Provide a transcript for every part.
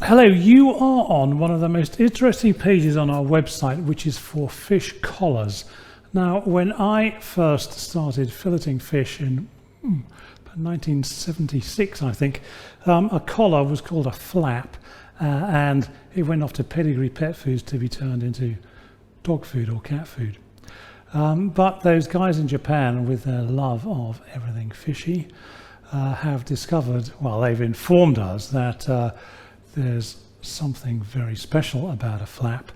Hello, you are on one of the most interesting pages on our website, which is for fish collars. Now, when I first started filleting fish in 1976, I think, a collar was called a flap, and it went off to Pedigree Pet Foods to be turned into dog food or cat food. But those guys in Japan, with their love of everything fishy, have discovered, well, they've informed us that there's something very special about a flap,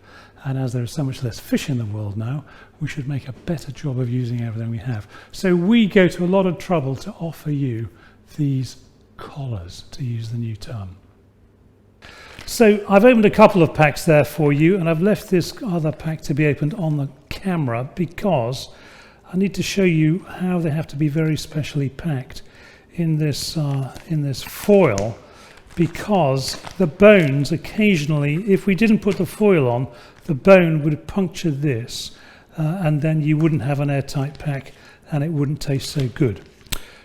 and as there is so much less fish in the world now, we should make a better job of using everything we have. So we go to a lot of trouble to offer you these collars, to use the new term. So I've opened a couple of packs there for you, and I've left this other pack to be opened on the camera because I need to show you how they have to be very specially packed in this foil, because the bones occasionally, if we didn't put the foil on, the bone would puncture this, and then you wouldn't have an airtight pack and it wouldn't taste so good.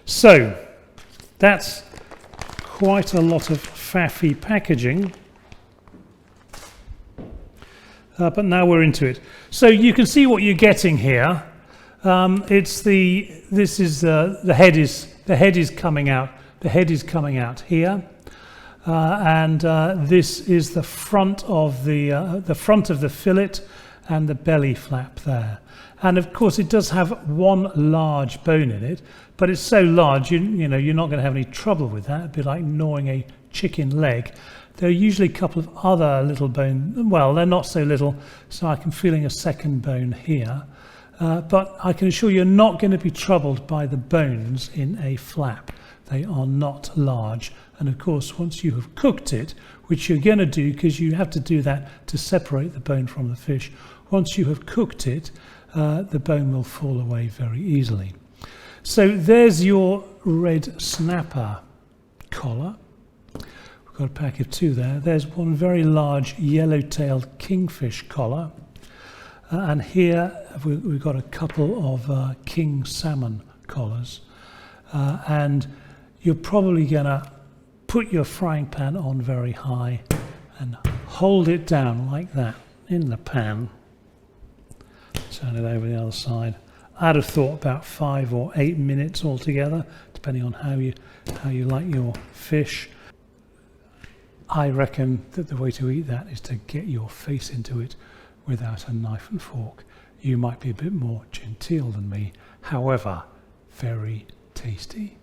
So that's quite a lot of faffy packaging. But now we're into it. So you can see what you're getting here. The head is coming out. The head is coming out here, and this is the front of the fillet and the belly flap there. And of course, it does have one large bone in it, but it's so large, you know, you're not going to have any trouble with that. It'd be like gnawing a chicken leg. There are usually a couple of other little bones. Well, they're not so little, so I'm feeling a second bone here. But I can assure you're not going to be troubled by the bones in a flap. They are not large. And of course, once you have cooked it, which you're going to do because you have to do that to separate the bone from the fish, once you have cooked it, the bone will fall away very easily. So there's your red snapper collar. We've got a pack of two there. There's one very large yellow-tailed kingfish collar. And here we've got a couple of king salmon collars. And you're probably going to put your frying pan on very high and hold it down like that in the pan. Turn it over the other side. I'd have thought about 5 or 8 minutes altogether, depending on how you like your fish. I reckon that the way to eat that is to get your face into it without a knife and fork. You might be a bit more genteel than me, however, very tasty.